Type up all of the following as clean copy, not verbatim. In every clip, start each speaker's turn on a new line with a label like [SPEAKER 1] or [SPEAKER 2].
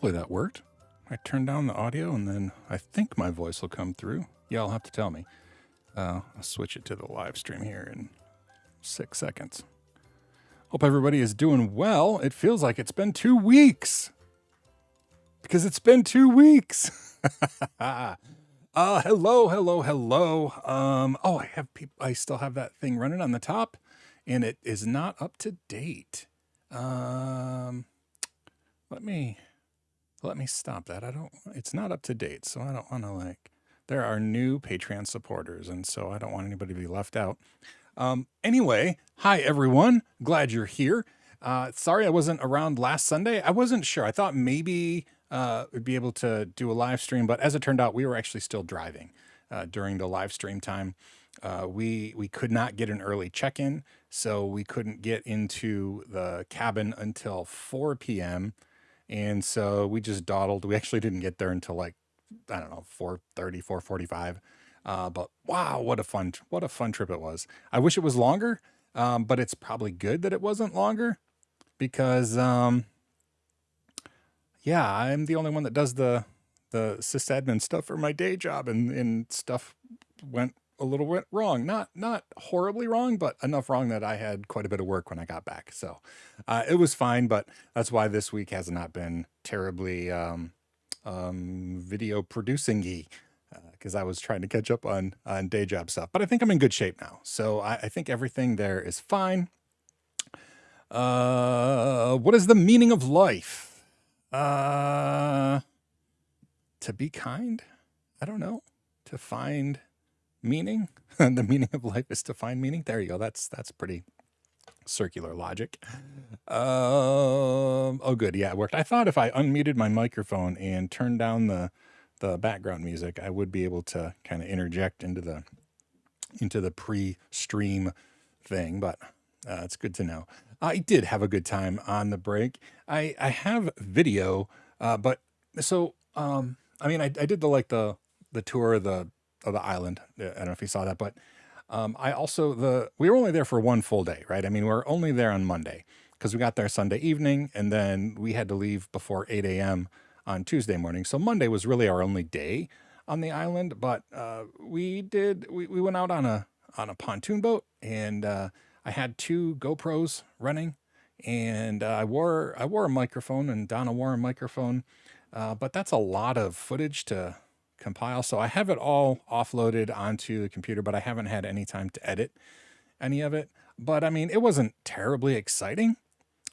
[SPEAKER 1] hopefully that worked. I turned down the audio and then I think my voice will come through. Y'all have to tell me. I'll switch it to the live stream here in 6 seconds. Hope everybody is doing well. It feels like it's been 2 weeks. Because it's been 2 weeks. Hello. I still have that thing running on the top and it is not up to date. Let me stop that. It's not up to date, so I don't want to there are new Patreon supporters, and so I don't want anybody to be left out. Anyway, hi everyone. Glad you're here. Sorry I wasn't around last Sunday. I wasn't sure. I thought maybe we'd be able to do a live stream, but as it turned out, we were actually still driving during the live stream time. We could not get an early check-in, so we couldn't get into the cabin until 4 p.m. And so we just dawdled. We actually didn't get there until 4:30, 4:45. But wow, what a fun trip it was. I wish it was longer, but it's probably good that it wasn't longer because, I'm the only one that does the sysadmin stuff for my day job, and stuff went a little bit wrong. Not horribly wrong, but enough wrong that I had quite a bit of work when I got back. So it was fine, but that's why this week has not been terribly video producing-y, because I was trying to catch up on day job stuff. But I think I'm in good shape now. So I think everything there is fine. What is the meaning of life? To be kind? I don't know. To find meaning? The meaning of life is to find meaning. There you go. That's pretty circular logic. Oh good. Yeah, it worked. I thought if I unmuted my microphone and turned down the background music, I would be able to kind of interject into the pre-stream thing, but it's good to know. I did have a good time on the break. I have video, but so I did the tour of the island. I don't know if you saw that, but we were only there for one full day, right? I mean, we're only there on Monday because we got there Sunday evening and then we had to leave before 8 a.m. on Tuesday morning. So Monday was really our only day on the island, but we went out on a pontoon boat, and I had 2 GoPros running, and I wore a microphone, and Donna wore a microphone, but that's a lot of footage to compile. So I have it all offloaded onto the computer, but I haven't had any time to edit any of it. But I mean, it wasn't terribly exciting,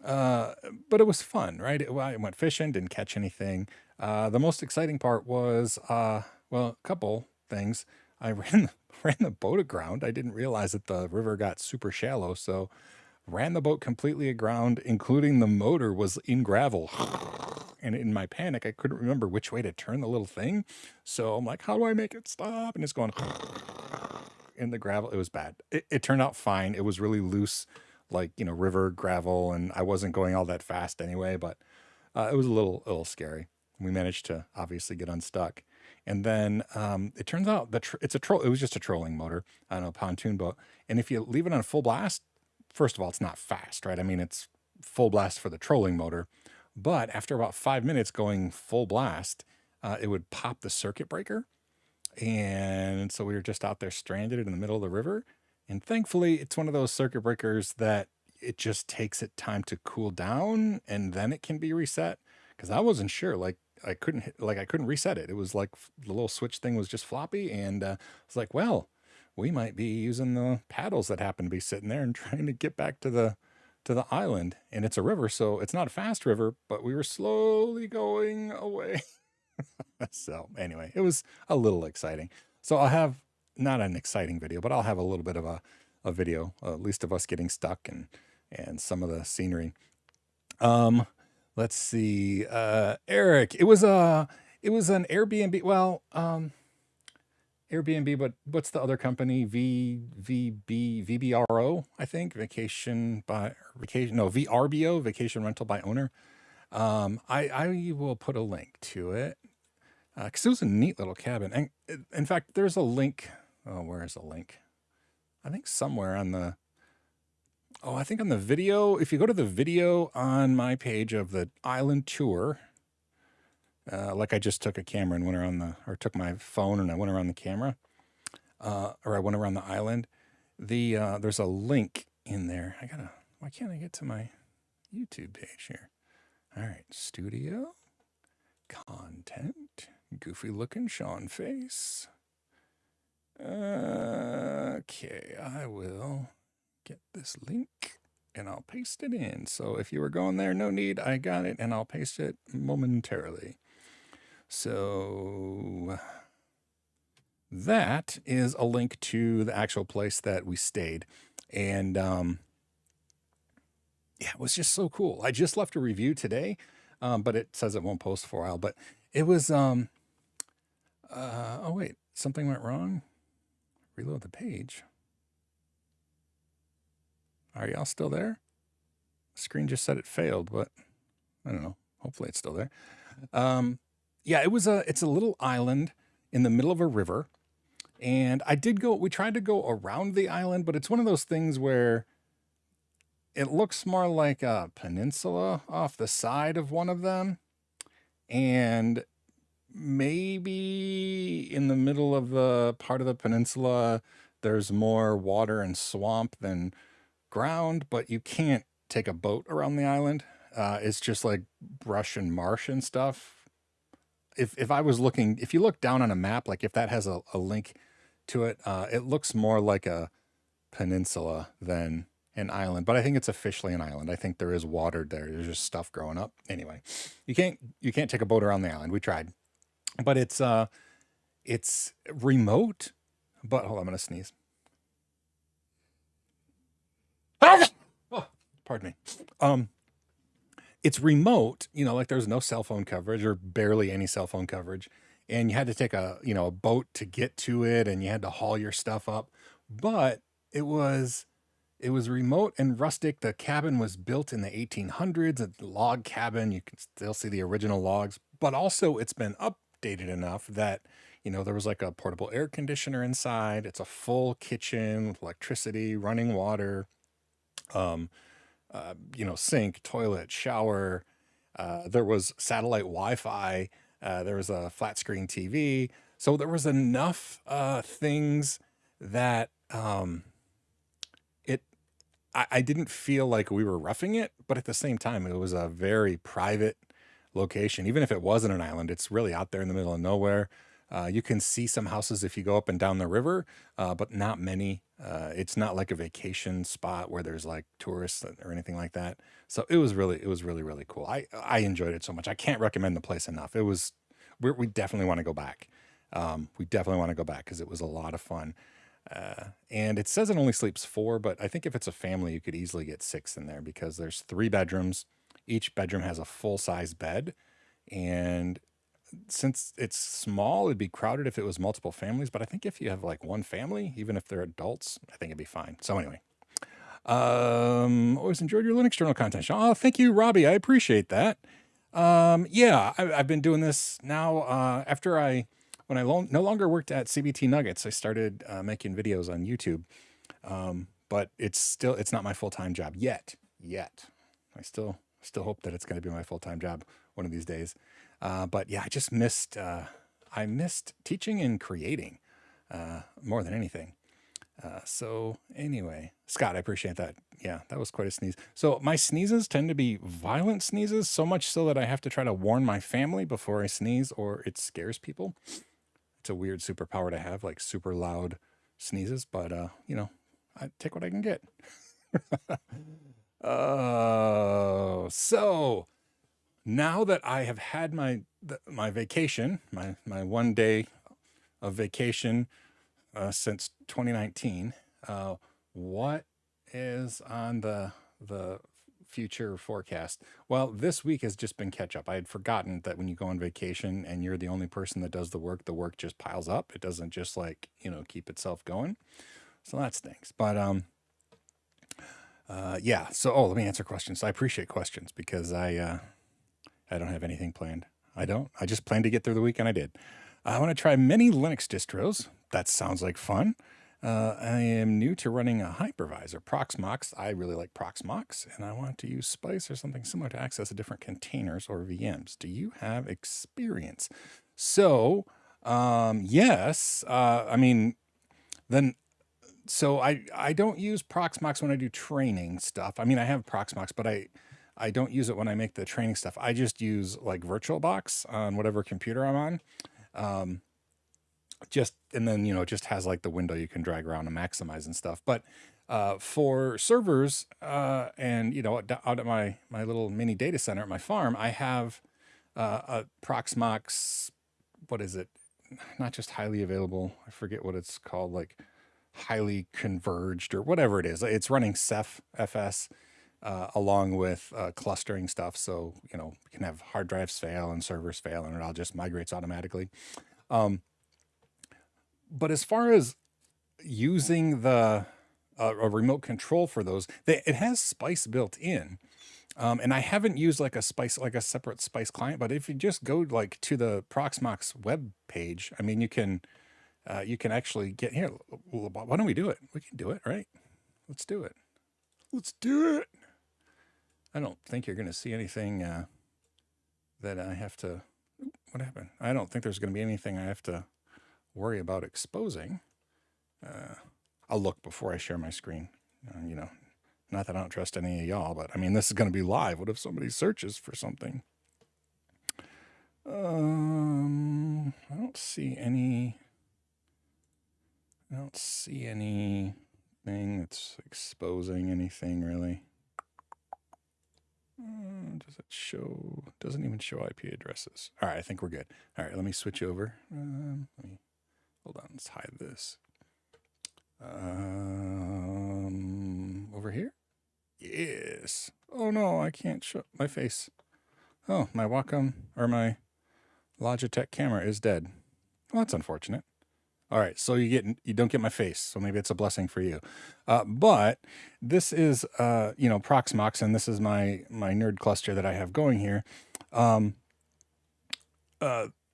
[SPEAKER 1] but it was fun, right? I went fishing, didn't catch anything. The most exciting part was, a couple things. I ran the boat aground. I didn't realize that the river got super shallow, so ran the boat completely aground, including the motor was in gravel. And in my panic, I couldn't remember which way to turn the little thing. So I'm like, how do I make it stop? And it's going in the gravel. It was bad. It turned out fine. It was really loose, river gravel, and I wasn't going all that fast anyway, but it was a little scary. We managed to obviously get unstuck. And then it turns out that it was just a trolling motor on a pontoon boat. And if you leave it on full blast, first of all, it's not fast, right? I mean, it's full blast for the trolling motor. But after about 5 minutes going full blast, it would pop the circuit breaker. And so we were just out there stranded in the middle of the river. And thankfully, it's one of those circuit breakers that it just takes it time to cool down and then it can be reset. Because I wasn't sure, I couldn't reset it. It was like the little switch thing was just floppy. And I was like, well, we might be using the paddles that happen to be sitting there and trying to get back to the island. And it's a river, so it's not a fast river, but we were slowly going away. So anyway, it was a little exciting. So I'll have not an exciting video, but I'll have a little bit of a video, at least of us getting stuck and some of the scenery. Let's see. Eric, it was an Airbnb. Well, Airbnb, but what's the other company? VBRO, I think. VRBO, Vacation Rental by Owner. I will put a link to it because it was a neat little cabin. And in fact, there's a link. Oh, where is the link? I think somewhere on the. Oh, I think on the video. If you go to the video on my page of the island tour, like I just took a camera and went around took my phone and I went around the camera, or I went around the island. There's a link in there. Why can't I get to my YouTube page here? All right, studio, content, goofy looking Sean face. Okay, I will get this link and I'll paste it in. So if you were going there, no need, I got it and I'll paste it momentarily. So that is a link to the actual place that we stayed. And yeah, it was just so cool. I just left a review today, but it says it won't post for a while. But it was, oh wait, something went wrong. Reload the page. Are y'all still there? The screen just said it failed, but I don't know. Hopefully it's still there. Yeah, it's a little island in the middle of a river. And we tried to go around the island, but it's one of those things where it looks more like a peninsula off the side of one of them. And maybe in the middle of the part of the peninsula, there's more water and swamp than ground, but you can't take a boat around the island. It's just like brush and marsh and stuff. If you look down on a map, like if that has a link to it, it looks more like a peninsula than an island, but I think it's officially an island. I think there is water there. There's just stuff growing up. Anyway, you can't take a boat around the island. We tried, but it's remote. But hold on, I'm gonna sneeze. Oh, pardon me. It's remote, like there's no cell phone coverage or barely any cell phone coverage. And you had to take a boat to get to it and you had to haul your stuff up. But it was remote and rustic. The cabin was built in the 1800s, a log cabin. You can still see the original logs, but also it's been updated enough that, there was like a portable air conditioner inside. It's a full kitchen with electricity, running water, sink, toilet, shower. There was satellite Wi-Fi. There was a flat screen TV. So there was enough things that I didn't feel like we were roughing it, but at the same time, it was a very private location. Even if it wasn't an island, it's really out there in the middle of nowhere. You can see some houses if you go up and down the river, but not many. It's not like a vacation spot where there's like tourists or anything like that. So it was really, really cool. I enjoyed it so much. I can't recommend the place enough. We definitely want to go back. We definitely want to go back because it was a lot of fun. And it says it only sleeps 4, but I think if it's a family, you could easily get 6 in there because there's 3 bedrooms. Each bedroom has a full-size bed. And since it's small, it'd be crowded if it was multiple families. But I think if you have like one family, even if they're adults, I think it'd be fine. So anyway, always enjoyed your Linux journal content, Sean. Oh, thank you, Robbie. I appreciate that. Yeah, I've been doing this now, when I no longer worked at CBT Nuggets, I started making videos on YouTube. But it's not my full-time job yet. I still hope that it's going to be my full-time job one of these days. But yeah, I missed teaching and creating more than anything. So anyway, Scott, I appreciate that. Yeah, that was quite a sneeze. So my sneezes tend to be violent sneezes, so much so that I have to try to warn my family before I sneeze or it scares people. It's a weird superpower to have, like super loud sneezes, but I take what I can get. So now that I have had my vacation, my 1 day of vacation since 2019, what is on the future forecast? Well, this week has just been catch up. I had forgotten that when you go on vacation and you're the only person that does the work just piles up. It doesn't just keep itself going. So that stinks. But yeah. So let me answer questions. I appreciate questions because I don't have anything planned. I just planned to get through the week and I did. I want to try many Linux distros. That sounds like fun. I am new to running a hypervisor, Proxmox. I really like Proxmox, and I want to use Spice or something similar to access different containers or VMs. Do you have experience? So, yes. I mean, then so I don't use Proxmox when I do training stuff. I mean, I have Proxmox, but I don't use it when I make the training stuff. I just use like VirtualBox on whatever computer I'm on. Um, just and then it just has like the window you can drag around and maximize and stuff. But for servers and out at my little mini data center at my farm, I have a Proxmox. What is it? Not just highly available. I forget what it's called. Like highly converged or whatever it is. It's running Ceph FS along with clustering stuff. So, you can have hard drives fail and servers fail and it all just migrates automatically. But as far as using the a remote control for those, it has Spice built in. And I haven't used like a Spice, like a separate Spice client, but if you just go like to the Proxmox web page, I mean, you can actually get here. Why don't we do it? We can do it, right? Let's do it. Let's do it. I don't think you're going to see anything that I have to. What happened? I don't think there's going to be anything I have to worry about exposing. I'll look before I share my screen. Not that I don't trust any of y'all, but I mean, this is going to be live. What if somebody searches for something? I don't see any. I don't see anything that's exposing anything really. Does it show? Doesn't even show IP addresses. All right, I think we're good. All right, let me switch over. Hold on. Let's hide this. Over here. Yes. Oh no, I can't show my face. Oh, my Wacom or my Logitech camera is dead. Well, that's unfortunate. All right, so you don't get my face, so maybe it's a blessing for you. But this is Proxmox, and this is my nerd cluster that I have going here.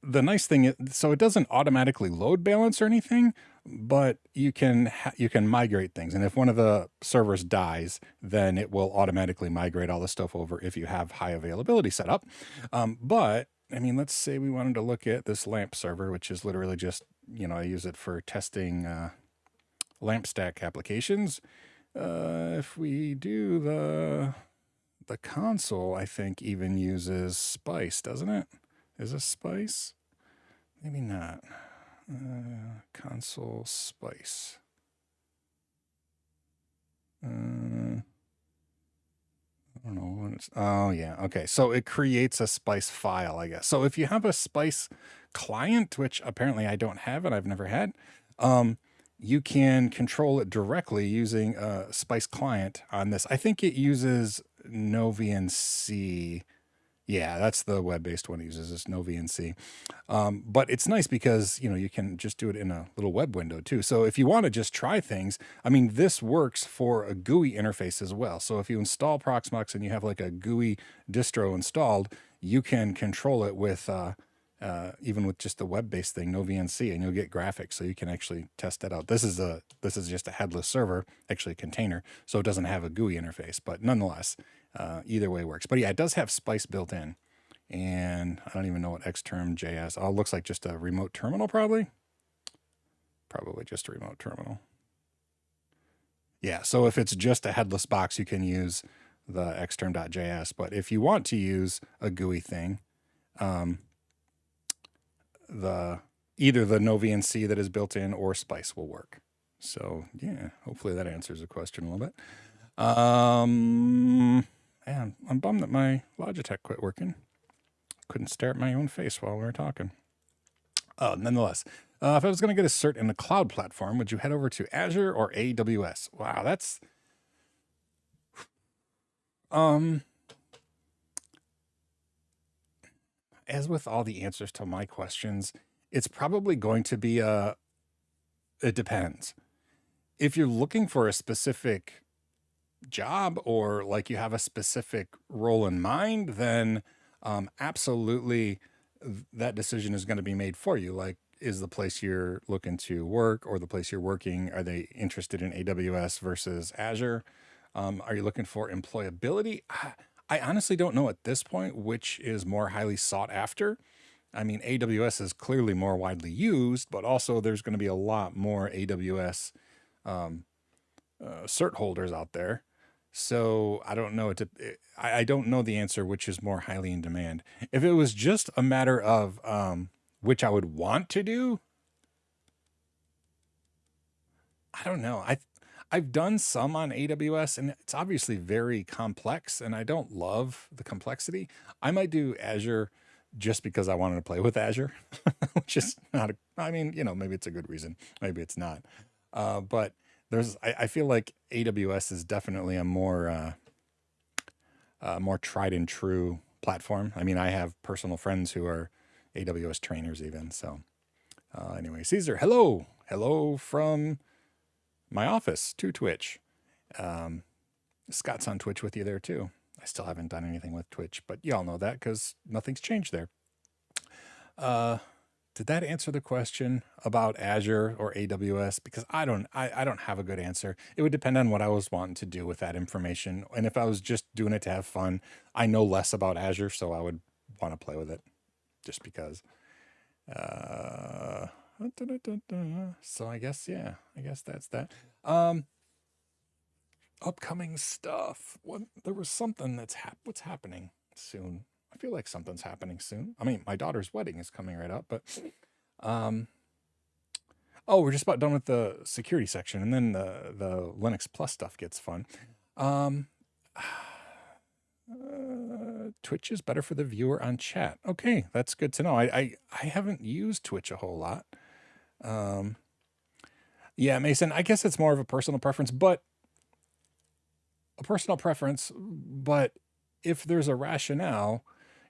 [SPEAKER 1] The nice thing is, so it doesn't automatically load balance or anything, but you can migrate things, and if one of the servers dies, then it will automatically migrate all the stuff over if you have high availability set up. But I mean, let's say we wanted to look at this LAMP server, which is literally just, I use it for testing LAMP stack applications. If we do the console, I think even uses Spice, doesn't it? Is this Spice? Maybe not. Console Spice. I don't know what it's. Oh yeah, okay. So it creates a Spice file, I guess. So if you have a Spice client, which apparently I don't have and I've never had, you can control it directly using a Spice client on this. I think it uses n0rmAL. Yeah, that's the web-based one it uses, is n0rmAL. But it's nice because, you can just do it in a little web window too. So if you want to just try things, I mean, this works for a GUI interface as well. So if you install Proxmox and you have like a GUI distro installed, you can control it with, even with just the web-based thing, n0rmAL, and you'll get graphics so you can actually test that out. This is just a headless server, actually a container, so it doesn't have a GUI interface, but nonetheless, either way works. But yeah, it does have Spice built in, and I don't even know what n0rmJS. Oh, it looks like just a remote terminal, probably just a remote terminal. Yeah, so if it's just a headless box, you can use the n0rm.js, but if you want to use a GUI thing, either the n0rmAL that is built in or Spice will work. So yeah, hopefully that answers the question a little bit. Man, I'm bummed that my Logitech quit working. Couldn't stare at my own face while we were talking. Nonetheless, if I was going to get a cert in the cloud platform, would you head over to Azure or AWS? Wow, that's as with all the answers to my questions, it's probably going to be it depends. If you're looking for a specific job or like you have a specific role in mind, then absolutely that decision is going to be made for you. Like is the place you're looking to work or the place you're working, are they interested in AWS versus Azure? Are you looking for employability? I honestly don't know at this point which is more highly sought after. I mean, AWS is clearly more widely used, but also there's going to be a lot more AWS cert holders out there. So I don't know. I don't know the answer, which is more highly in demand. If it was just a matter of which I would want to do, I don't know. I've done some on AWS, and it's obviously very complex, and I don't love the complexity. I might do Azure just because I wanted to play with Azure, which is not. I mean, maybe it's a good reason. Maybe it's not. But I feel like AWS is definitely a more tried and true platform. I mean, I have personal friends who are AWS trainers even. So anyway, Caesar, hello from my office to Twitch. Scott's on Twitch with you there too. I still haven't done anything with Twitch, but y'all know that because nothing's changed there. Did that answer the question about Azure or AWS? Because I don't have a good answer. It would depend on what I was wanting to do with that information. And if I was just doing it to have fun, I know less about Azure, so I would want to play with it just because. So I guess that's that. Upcoming stuff. There was something what's happening soon. I feel like something's happening soon. I mean, my daughter's wedding is coming right up, but we're just about done with the security section, and then the Linux Plus stuff gets fun. Twitch is better for the viewer on chat. Okay, that's good to know. I haven't used Twitch a whole lot. Yeah, Mason, I guess it's more of a personal preference, but if there's a rationale,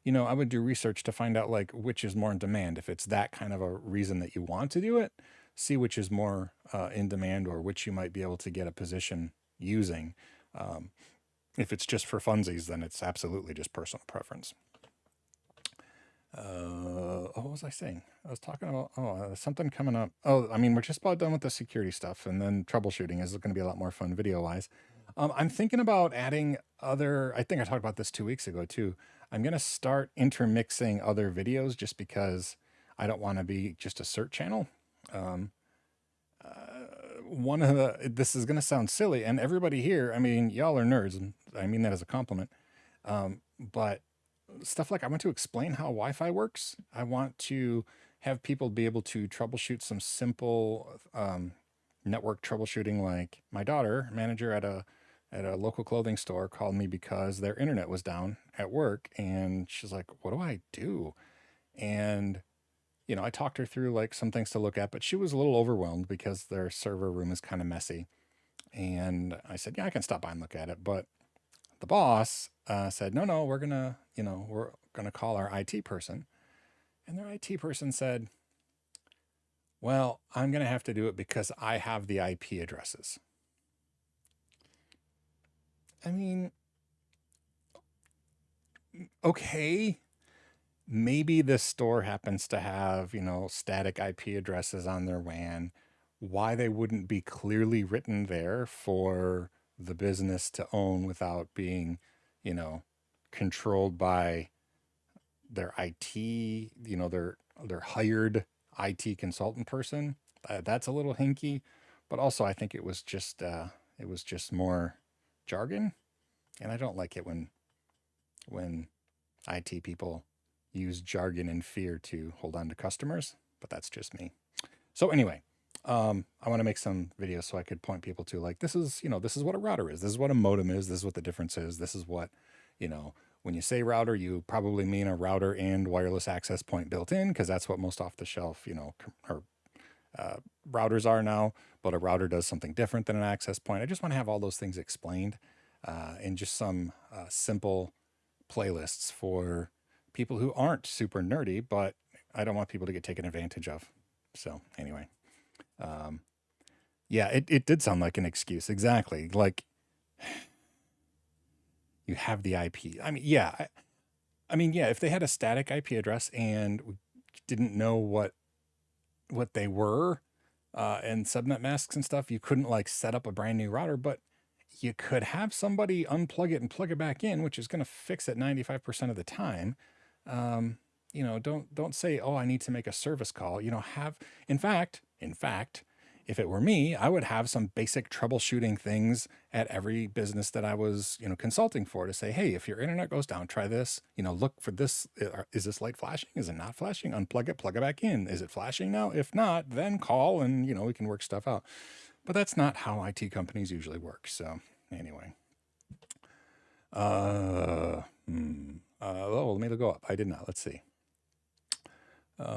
[SPEAKER 1] I would do research to find out like which is more in demand. If it's that kind of a reason that you want to do it, see which is more in demand or which you might be able to get a position using. If it's just for funsies, then it's absolutely just personal preference. What was I saying? I was talking about something coming up. I mean, we're just about done with the security stuff, and then troubleshooting is going to be a lot more fun video wise. I'm thinking about adding I think I talked about this 2 weeks ago too. I'm going to start intermixing other videos just because I don't want to be just a cert channel. This is going to sound silly, and everybody here, I mean, y'all are nerds, and I mean that as a compliment. But stuff like I want to explain how Wi-Fi works. I want to have people be able to troubleshoot some simple network troubleshooting. Like my daughter, manager at a local clothing store, called me because their internet was down at work, and she's like, "What do I do?" And I talked her through like some things to look at, but she was a little overwhelmed because their server room is kind of messy. And I said, "Yeah, I can stop by and look at it." But the boss said, "No, we're gonna call our IT person." And their IT person said, "Well, I'm gonna have to do it because I have the IP addresses." I mean, okay, maybe this store happens to have, static IP addresses on their WAN. Why they wouldn't be clearly written there for the business to own without being, controlled by their IT, their hired IT consultant person. That's a little hinky, but also I think it was just more jargon, and I don't like it when IT people use jargon and fear to hold on to customers, but that's just me. So anyway, I want to make some videos so I could point people to like, this is what a router is. This is what a modem is. This is what the difference is. This is what, when you say router, you probably mean a router and wireless access point built in, because that's what most off the shelf, routers are now, but a router does something different than an access point. I just want to have all those things explained in just some simple playlists for people who aren't super nerdy, but I don't want people to get taken advantage of. So anyway, yeah, it did sound like an excuse. Exactly. Like you have the IP. I mean, yeah. I mean, yeah, if they had a static IP address and we didn't know what what they were, and subnet masks and stuff. You couldn't like set up a brand new router, but you could have somebody unplug it and plug it back in, which is going to fix it 95% of the time. Um, don't say, "Oh, I need to make a service call." Have in fact, if it were me, I would have some basic troubleshooting things at every business that I was, consulting for, to say, "Hey, if your internet goes down, try this. Look for this. Is this light flashing? Is it not flashing? Unplug it, plug it back in. Is it flashing now? If not, then call and, we can work stuff out." But that's not how IT companies usually work. So anyway, let me go up. I did not. Let's see.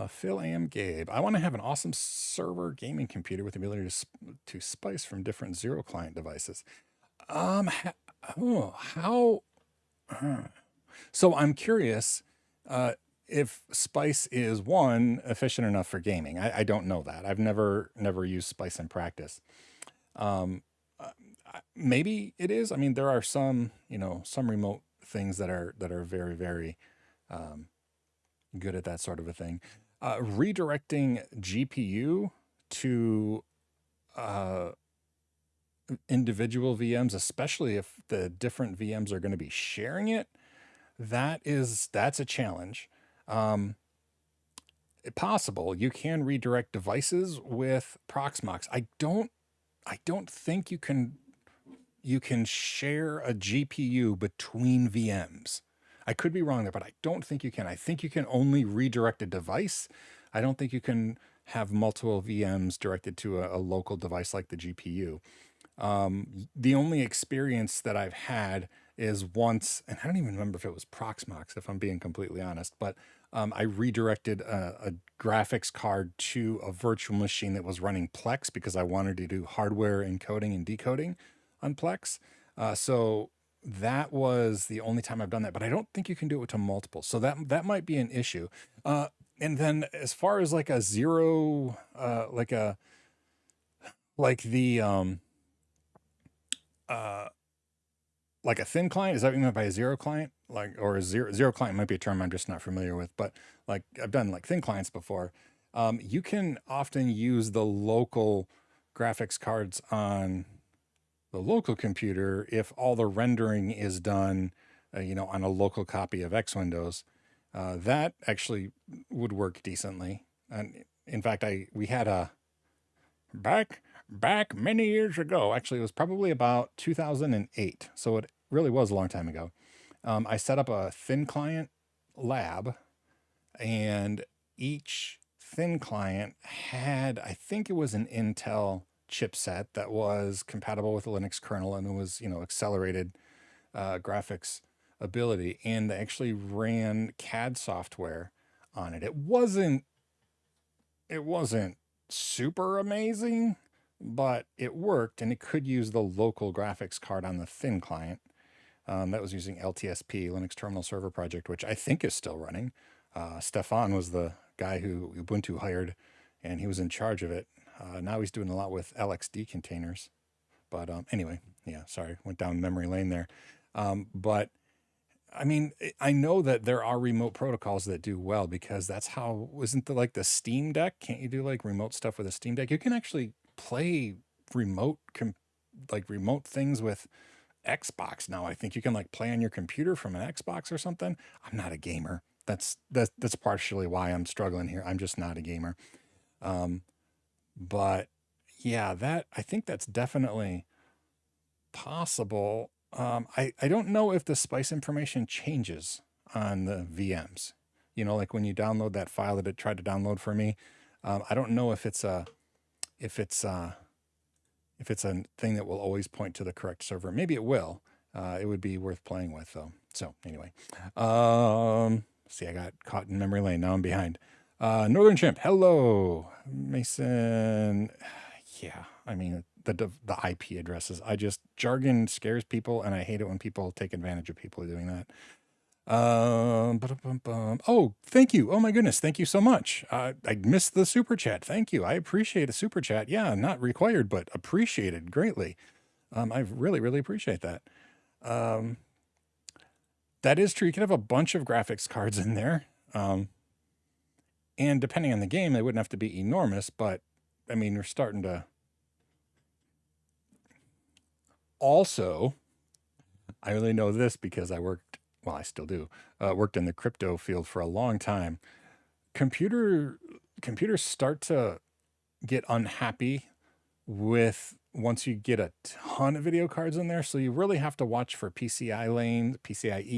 [SPEAKER 1] Phil Am Gabe. I want to have an awesome server gaming computer with the ability to spice from different zero client devices. How? So I'm curious if Spice is one efficient enough for gaming. I don't know that. I've never used Spice in practice. Um, Maybe it is. I mean, there are some remote things that are very very good at that sort of a thing. Redirecting GPU to uh, individual VMs, especially if the different VMs are going to be sharing it, that's a challenge. Um, Possible. You can redirect devices with Proxmox. I don't think you can share a GPU between VMs. I could be wrong there, but I don't think you can. I think you can only redirect a device. I don't think you can have multiple VMs directed to a local device like the GPU. The only experience that I've had is once, and I don't even remember if it was Proxmox, if I'm being completely honest, but I redirected a graphics card to a virtual machine that was running Plex because I wanted to do hardware encoding and decoding on Plex. So that was the only time I've done that, but I don't think you can do it to multiple. So that might be an issue. And then as far as like a zero, like the uh, like a thin client, is that what you meant by a zero client? Like, or a zero client might be a term I'm just not familiar with, but like I've done like thin clients before. You can often use the local graphics cards on the local computer if all the rendering is done, on a local copy of X Windows. That actually would work decently. And in fact, we had a back many years ago. Actually, it was probably about 2008, so it really was a long time ago. I set up a thin client lab, and each thin client had, I think it was an Intel chipset that was compatible with the Linux kernel, and it was, accelerated graphics ability, and they actually ran CAD software on it. It wasn't super amazing, but it worked, and it could use the local graphics card on the thin client. That was using LTSP, Linux Terminal Server Project, which I think is still running. Stefan was the guy who Ubuntu hired, and he was in charge of it. Now he's doing a lot with LXD containers. But anyway, yeah, sorry, went down memory lane there. But I mean, I know that there are remote protocols that do well, because that's how, wasn't the like the Steam Deck? Can't you do like remote stuff with a Steam Deck? You can actually play remote like remote things with Xbox now. I think you can like play on your computer from an Xbox or something. I'm not a gamer. That's partially why I'm struggling here. I'm just not a gamer. Um, but yeah, that I think that's definitely possible. I don't know if the spice information changes on the VMs. Like when you download that file that it tried to download for me. I don't know if it's if it's a thing that will always point to the correct server. Maybe it will. It would be worth playing with though. So anyway, see, I got caught in memory lane. Now I'm behind. Northern Chimp, hello, Mason. Yeah, I mean the IP addresses. Jargon scares people, and I hate it when people take advantage of people doing that. Oh, thank you. Oh my goodness, thank you so much. I missed the super chat. Thank you. I appreciate a super chat. Yeah, not required, but appreciated greatly. I really, really appreciate that. That is true. You can have a bunch of graphics cards in there. And depending on the game, they wouldn't have to be enormous, but I mean, we're starting to also, I only know this because I worked, well, I still do, worked in the crypto field for a long time. Computer computers start to get unhappy with once you get a ton of video cards in there. So you really have to watch for PCIe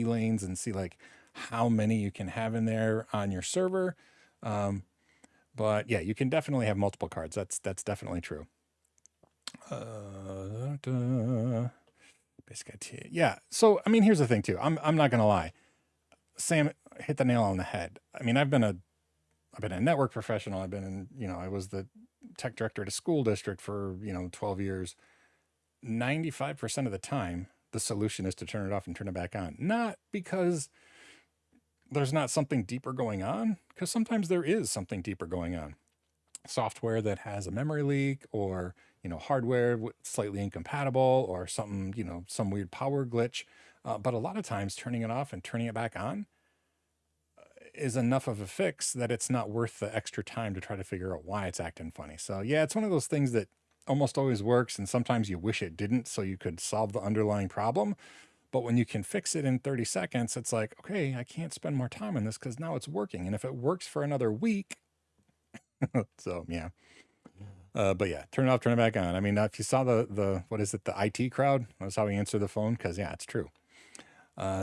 [SPEAKER 1] lanes, and see like how many you can have in there on your server. Um, but yeah, you can definitely have multiple cards. That's definitely true. Basic IT. Yeah. So I mean, here's the thing too. I'm not gonna lie. Sam hit the nail on the head. I mean, I've been a network professional. I've been in, I was the tech director at a school district for, 12 years. 95% of the time, the solution is to turn it off and turn it back on. Not because there's not something deeper going on, because sometimes there is something deeper going on. Software that has a memory leak, or, hardware slightly incompatible, or something, some weird power glitch. But a lot of times turning it off and turning it back on is enough of a fix that it's not worth the extra time to try to figure out why it's acting funny. So yeah, it's one of those things that almost always works, and sometimes you wish it didn't so you could solve the underlying problem. But when you can fix it in 30 seconds, it's like, okay, I can't spend more time on this because now it's working. And if it works for another week, so yeah. But yeah, turn it off, turn it back on. I mean, if you saw the what is it, the IT crowd, that's how we answer the phone, because yeah, it's true.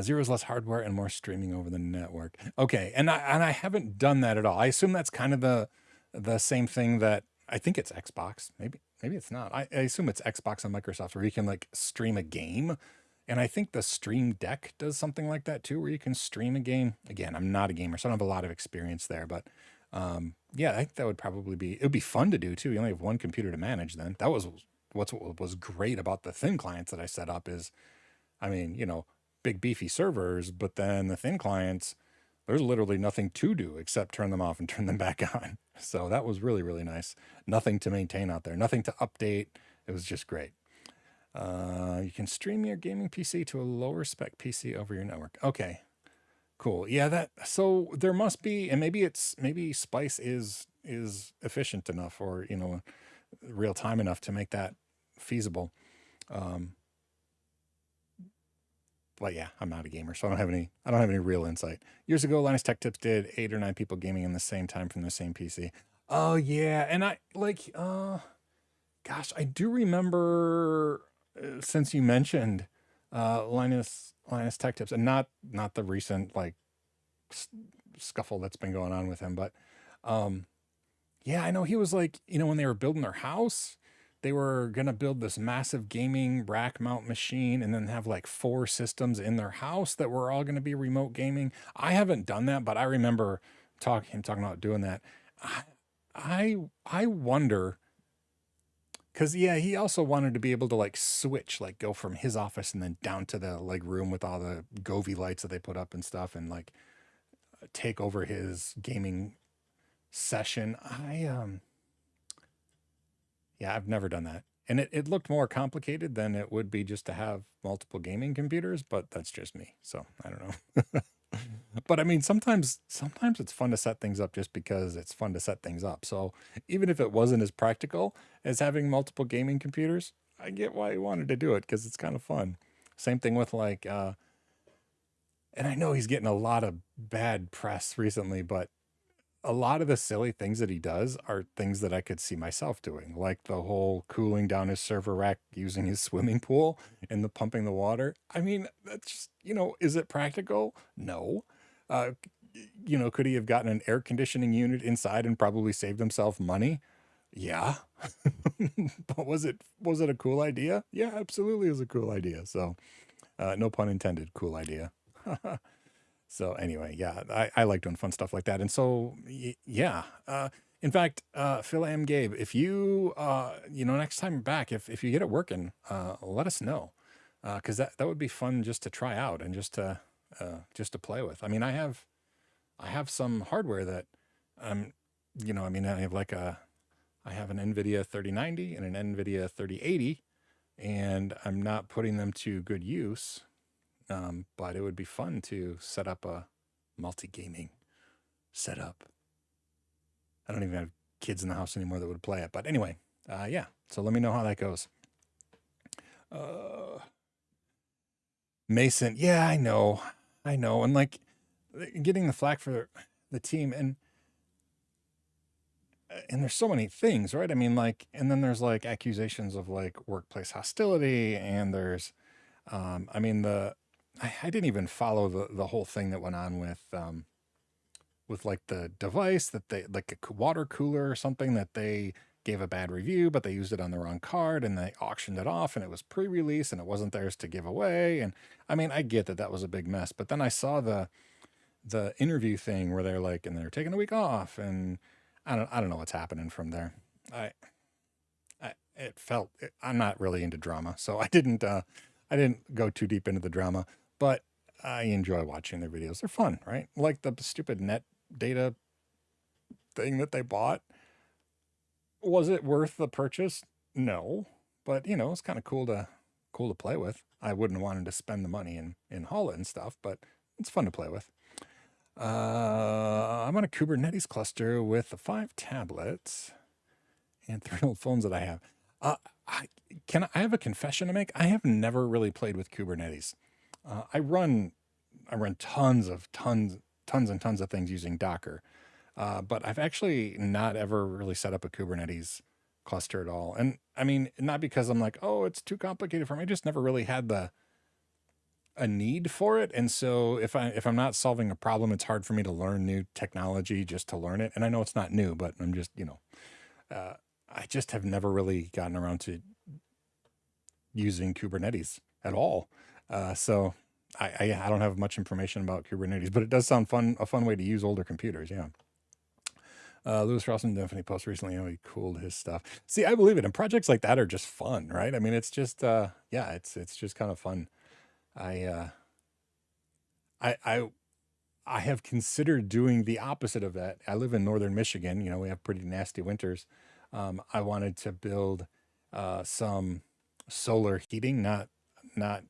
[SPEAKER 1] Zero is less hardware and more streaming over the network. Okay, and I haven't done that at all. I assume that's kind of the same thing that I think it's Xbox. Maybe it's not. I assume it's Xbox and Microsoft, where you can like stream a game. And I think the Stream Deck does something like that too, where you can stream a game. Again, I'm not a gamer, so I don't have a lot of experience there. But yeah, I think that would probably be, it would be fun to do too. You only have one computer to manage then. That was what was great about the thin clients that I set up is, I mean, big beefy servers, but then the thin clients, there's literally nothing to do except turn them off and turn them back on. So that was really, really nice. Nothing to maintain out there, nothing to update. It was just great. You can stream your gaming PC to a lower spec PC over your network. Okay, cool. Yeah, so there must be, and maybe Spice is efficient enough, or real time enough to make that feasible. Um, but yeah, I'm not a gamer, so I don't have any real insight. Years ago, Linus Tech Tips did 8 or 9 people gaming in the same time from the same PC. Oh yeah, and I like, gosh, I do remember, since you mentioned Linus Tech Tips, and not the recent like scuffle that's been going on with him, but um, yeah, I know he was like, when they were building their house, they were gonna build this massive gaming rack mount machine, and then have like 4 systems in their house that were all gonna be remote gaming. I haven't done that, but I remember him talking about doing that. I I wonder, because yeah, he also wanted to be able to like switch, like go from his office and then down to the like room with all the Govee lights that they put up and stuff, and like take over his gaming session. Yeah, I've never done that. And it looked more complicated than it would be just to have multiple gaming computers, but that's just me. So I don't know. But I mean, sometimes it's fun to set things up just because it's fun to set things up. So even if it wasn't as practical as having multiple gaming computers, I get why he wanted to do it, because it's kind of fun. Same thing with like, and I know he's getting a lot of bad press recently, but a lot of the silly things that he does are things that I could see myself doing, like the whole cooling down his server rack using his swimming pool and the pumping the water. I mean, that's just, is it practical? No. Uh, could he have gotten an air conditioning unit inside and probably saved himself money? Yeah. But was it a cool idea? Yeah, absolutely, it was a cool idea. So, no pun intended, cool idea. So anyway, yeah, I like doing fun stuff like that. And so, yeah, in fact, Phil M. Gabe, if you, next time you're back, if you get it working, let us know. Cause that would be fun just to try out, and just to play with. I mean, I have some hardware that, I mean, I have an NVIDIA 3090 and an NVIDIA 3080, and I'm not putting them to good use. But it would be fun to set up a multi-gaming setup. I don't even have kids in the house anymore that would play it. But anyway, yeah. So let me know how that goes. Mason, yeah, I know, and like getting the flack for the team, and there's so many things, right? I mean, like, and then there's like accusations of like workplace hostility, and there's, I mean, I didn't even follow the whole thing that went on with like the device that they like a water cooler or something that they gave a bad review, but they used it on the wrong card and they auctioned it off and it was pre-release and it wasn't theirs to give away. And I mean, I get that that was a big mess, but then I saw the interview thing where they're like, and they're taking a week off, and I don't know what's happening from there. I, I'm not really into drama, so I didn't go too deep into the drama, but I enjoy watching their videos. They're fun, right? Like the stupid net data thing that they bought. Was it worth the purchase? No, but you know, it's kind of cool to play with. I wouldn't have wanted to spend the money in haul it and stuff, but it's fun to play with. I'm on a Kubernetes cluster with the 5 tablets and 3 old phones that I have. Uh, I have a confession to make? I have never really played with Kubernetes. I run tons and tons of things using Docker, but I've actually not ever really set up a Kubernetes cluster at all. And I mean, not because I'm like, oh, it's too complicated for me. I just never really had a need for it. And so if I'm not solving a problem, it's hard for me to learn new technology just to learn it. And I know it's not new, but I'm just, I just have never really gotten around to using Kubernetes at all. So I don't have much information about Kubernetes, but it does sound fun, a fun way to use older computers. Yeah. Lewis Rawson definitely posted recently how he cooled his stuff. See, I believe it. And projects like that are just fun, right? I mean, it's just, yeah, it's just kind of fun. I, I, I, I have considered doing the opposite of that. I live in northern Michigan. You know, we have pretty nasty winters. I wanted to build some solar heating, not not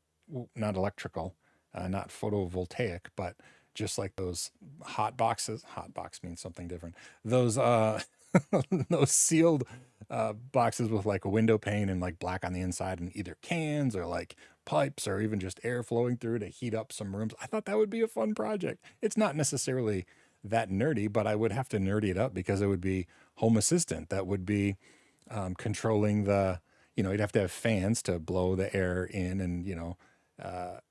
[SPEAKER 1] electrical, not photovoltaic, but just like those hot boxes. Hot box means something different. Those those sealed boxes with like a window pane and like black on the inside, and either cans or like pipes or even just air flowing through to heat up some rooms. I thought that would be a fun project. It's not necessarily that nerdy, but I would have to nerdy it up because it would be Home Assistant that would be controlling the, you know, you'd have to have fans to blow the air in, and, you know, a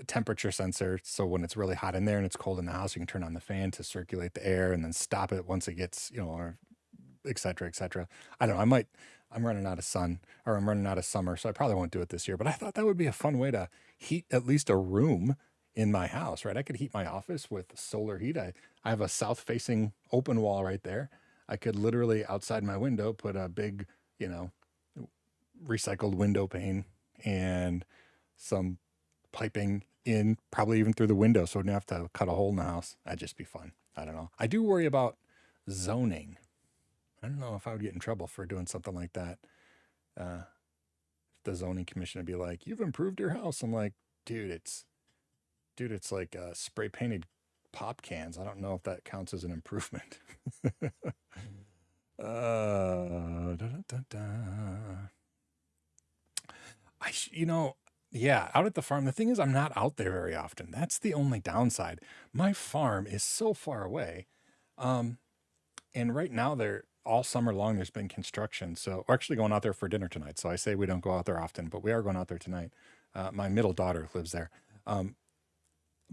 [SPEAKER 1] temperature sensor. So when it's really hot in there and it's cold in the house, you can turn on the fan to circulate the air and then stop it once it gets, you know, or et cetera, et cetera. I don't know. I'm running out of sun, or I'm running out of summer, so I probably won't do it this year, but I thought that would be a fun way to heat at least a room in my house, right? I could heat my office with solar heat. I have a south facing open wall right there. I could literally outside my window put a big, you know, recycled window pane and some piping in, probably even through the window, so I wouldn't have to cut a hole in the house. That'd just be fun. I don't know. I do worry about zoning. I don't know if I would get in trouble for doing something like that. Uh, the zoning commission would be like, "You've improved your house." I'm like, it's like spray painted pop cans. I don't know if that counts as an improvement. Da, da, da, da. You know, yeah, out at the farm. The thing is, I'm not out there very often. That's the only downside. My farm is so far away. Um, and right now they're all summer long, there's been construction. So we're actually going out there for dinner tonight. So I say we don't go out there often, but we are going out there tonight. My middle daughter lives there. Um,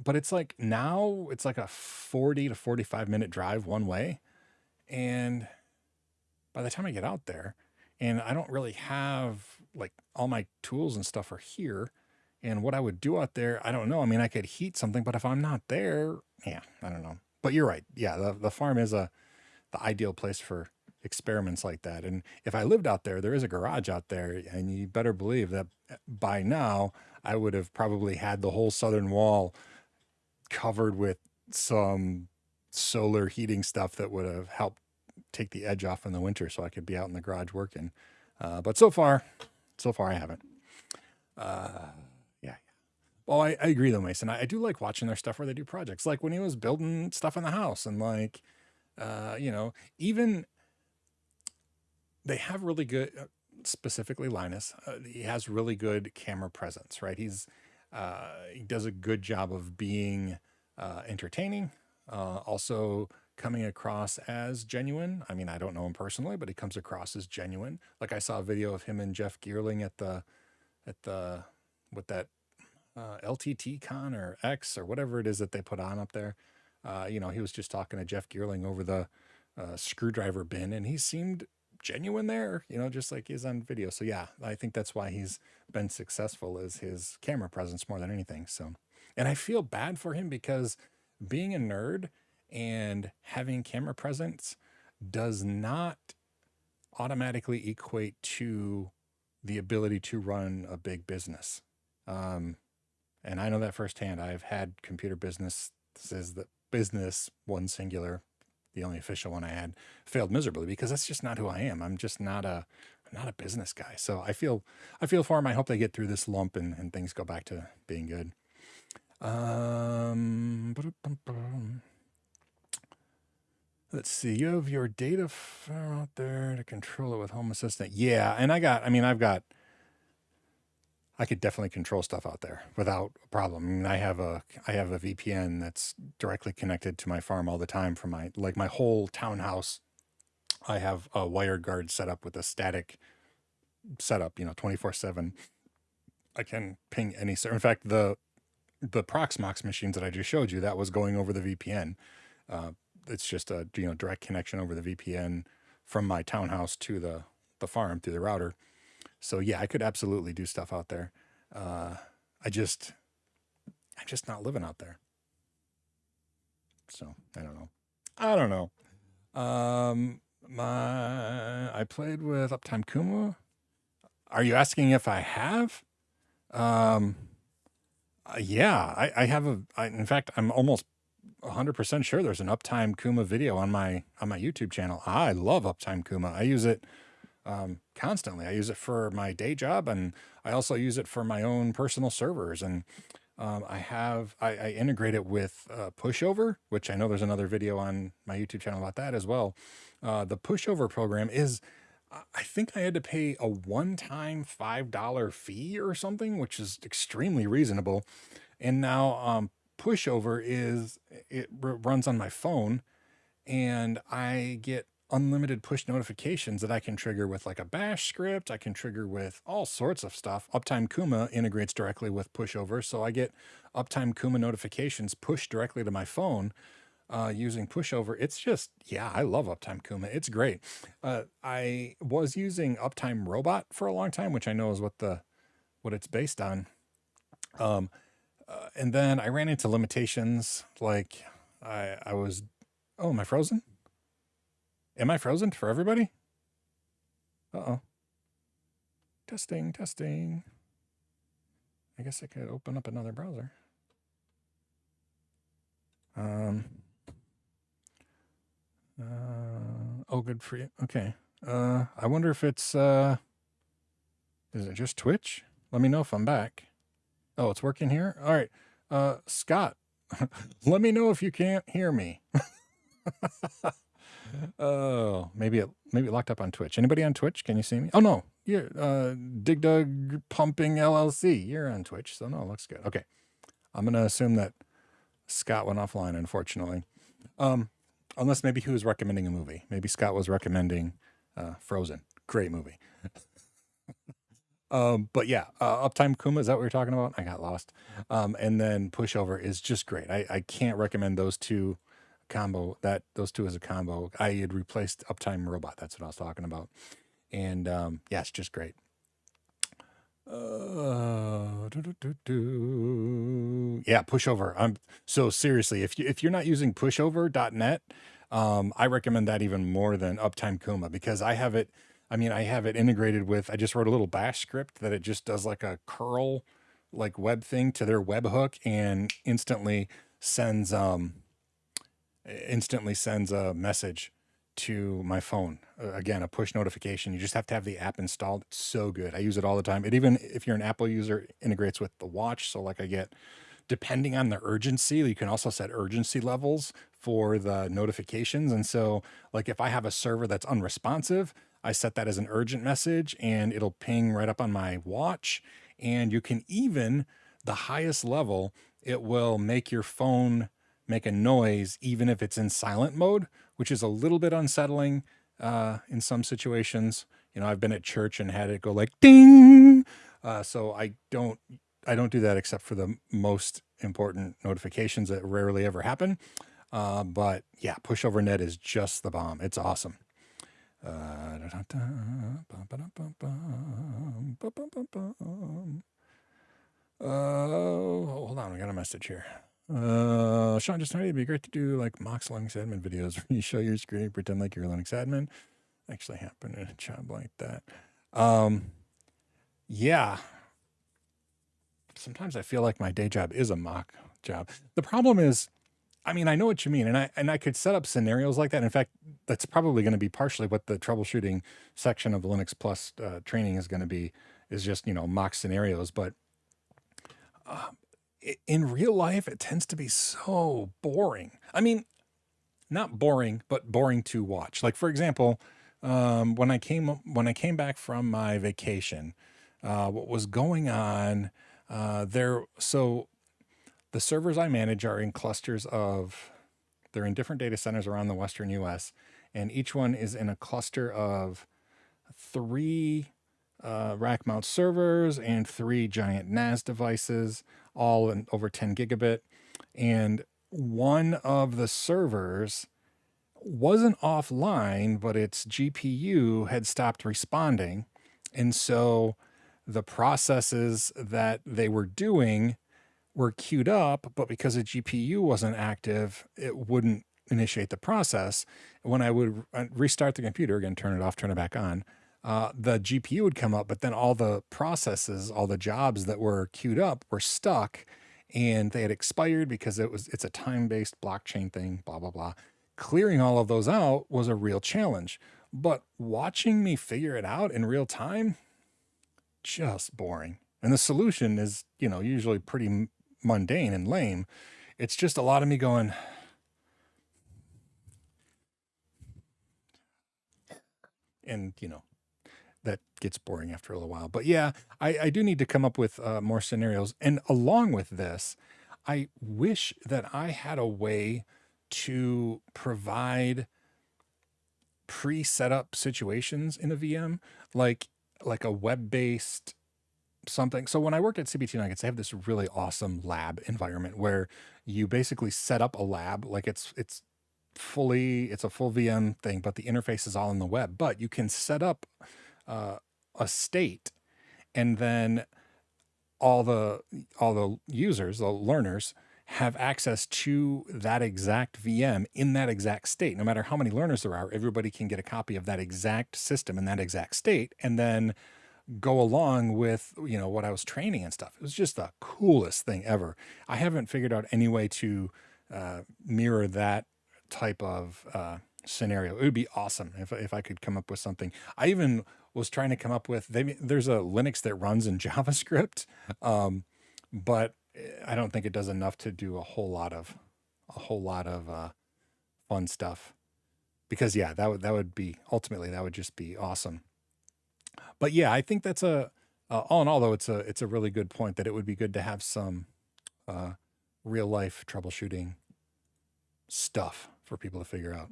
[SPEAKER 1] but it's like now it's like a 40 to 45-minute drive one way. And by the time I get out there, and I don't really have like all my tools and stuff are here. And what I would do out there, I don't know. I mean, I could heat something, but if I'm not there, yeah, I don't know. But you're right. Yeah, the farm is the ideal place for experiments like that. And if I lived out there, there is a garage out there, and you better believe that by now I would have probably had the whole southern wall covered with some solar heating stuff that would have helped take the edge off in the winter so I could be out in the garage working. But so far I haven't. Yeah. Well, I agree though, Mason. I do like watching their stuff where they do projects, like when he was building stuff in the house, and like You know, even they have really good, specifically Linus. He has really good camera presence, right? He does a good job of being entertaining, also coming across as genuine. I mean, I don't know him personally, but he comes across as genuine. Like I saw a video of him and Jeff Geerling at the with that LTT Con or X or whatever it is that they put on up there. You know, he was just talking to Jeff Geerling over the screwdriver bin, and he seemed genuine there, you know, just like he is on video. So yeah, I think that's why he's been successful, is his camera presence more than anything. So, and I feel bad for him because being a nerd and having camera presence does not automatically equate to the ability to run a big business. Um, and I know that firsthand. I've had computer businesses that business, one singular, the only official one I had, failed miserably because that's just not who I am. I'm just not a business guy. So I feel for them. I hope they get through this lump and things go back to being good. Let's see. You have your data out there to control it with Home Assistant. Yeah, and I could definitely control stuff out there without a problem. I mean, I have a VPN that's directly connected to my farm all the time from my whole townhouse. I have a wired guard set up with a static setup, 24/7. I can ping any server. In fact, the Proxmox machines that I just showed you, that was going over the VPN. Uh, it's just a direct connection over the VPN from my townhouse to the farm through the router. So yeah, I could absolutely do stuff out there. I just I'm just not living out there. So I don't know. I don't know. I played with Uptime Kuma. Are you asking if I have? Um, yeah, I have in fact, I'm almost 100% sure there's an Uptime Kuma video on my YouTube channel. I love Uptime Kuma. I use it constantly. I use it for my day job, and I also use it for my own personal servers. And I integrate it with Pushover, which I know there's another video on my YouTube channel about that as well. The Pushover program is, I think I had to pay a one-time $5 fee or something, which is extremely reasonable. And now Pushover runs on my phone, and I get unlimited push notifications that I can trigger with like a bash script. I can trigger with all sorts of stuff. Uptime Kuma integrates directly with Pushover, so I get Uptime Kuma notifications pushed directly to my phone using Pushover. It's just, yeah, I love Uptime Kuma. It's great. I was using Uptime Robot for a long time, which I know is what it's based on. And then I ran into limitations. Like I was, oh, am I frozen? Am I frozen for everybody? Uh-oh. Testing. I guess I could open up another browser. Oh, good for you. Okay. I wonder if it's, is it just Twitch? Let me know if I'm back. Oh, it's working here? All right. Scott, let me know if you can't hear me. Oh, maybe it locked up on Twitch. Anybody on Twitch? Can you see me? Oh no, you're Dig Dug Pumping LLC. You're on Twitch, so no, it looks good. Okay, I'm gonna assume that Scott went offline, unfortunately. Unless maybe he was recommending a movie. Maybe Scott was recommending Frozen. Great movie. But yeah, Uptime Kuma, is that what you're talking about? I got lost. And then Pushover is just great. I can't recommend those two those two as a combo. I had replaced Uptime Robot. That's what I was talking about. And yeah, it's just great. Yeah, Pushover. So seriously, if you're not using pushover.net, I recommend that even more than Uptime Kuma, because I have it integrated with, I just wrote a little bash script that it just does like a curl like web thing to their webhook and instantly sends a message to my phone. Again, a push notification. You just have to have the app installed. It's so good. I use it all the time. It even, if you're an Apple user, integrates with the watch. So like I get depending on the urgency, you can also set urgency levels for the notifications. And so, like, if I have a server that's unresponsive, I set that as an urgent message and it'll ping right up on my watch. And you can even, the highest level, it will make your phone make a noise even if it's in silent mode, which is a little bit unsettling in some situations. You know, I've been at church and had it go like ding. So I don't do that except for the most important notifications that rarely ever happen. But yeah, pushover net is just the bomb. It's awesome. Hold on, we got a message here. Sean, just thought it'd be great to do like Mox Linux admin videos where you show your screen, pretend like you're a Linux admin. Actually happened in a job like that. Yeah. Sometimes I feel like my day job is a mock job. The problem is, I mean, I know what you mean, and I could set up scenarios like that. In fact, that's probably going to be partially what the troubleshooting section of the Linux Plus training is going to be, is just, you know, mock scenarios. But in real life, it tends to be so boring. I mean, not boring, but boring to watch. Like, for example, when I came back from my vacation, what was going on there? So the servers I manage are in clusters of, they're in different data centers around the Western US, and each one is in a cluster of 3 rack mount servers and 3 giant NAS devices, all in over 10 gigabit. And one of the servers wasn't offline, but its GPU had stopped responding. And so the processes that they were doing were queued up, but because the GPU wasn't active, it wouldn't initiate the process. When I would restart the computer, again, turn it off, turn it back on, the GPU would come up, but then all the processes, all the jobs that were queued up were stuck and they had expired because it's a time-based blockchain thing, blah, blah, blah. Clearing all of those out was a real challenge, but watching me figure it out in real time, just boring. And the solution is, you know, usually pretty mundane and lame. It's just a lot of me going, and, you know, that gets boring after a little while. But yeah, I do need to come up with more scenarios. And along with this, I wish that I had a way to provide pre-set up situations in a VM, like a web-based something. So when I worked at CBT Nuggets, they have this really awesome lab environment where you basically set up a lab, like it's a full VM thing, but the interface is all in the web. But you can set up a state, and then all the users, the learners, have access to that exact VM in that exact state. No matter how many learners there are, everybody can get a copy of that exact system in that exact state, and then go along with, you know, what I was training and stuff. It was just the coolest thing ever. I haven't figured out any way to mirror that type of scenario. It would be awesome if I could come up with something. I even was trying to come up with, there's a Linux that runs in JavaScript, but I don't think it does enough to do a whole lot of fun stuff. Because yeah, that would be, ultimately that would just be awesome. But yeah, I think that's all in all, though, it's a really good point that it would be good to have some real life troubleshooting stuff for people to figure out.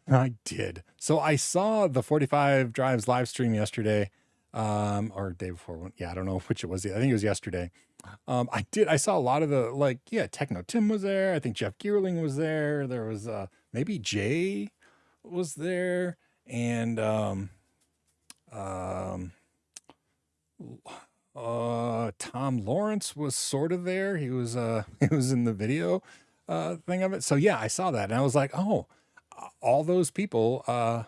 [SPEAKER 1] I did. So I saw the 45 Drives live stream yesterday, or day before. Yeah, I don't know which it was. I think it was yesterday. I saw a lot of the, Techno Tim was there. I think Jeff Geerling was there. There was maybe Jay was there, and Tom Lawrence was sort of there. He was he was in the video thing of it. So yeah, I saw that and I was like, oh, all those people are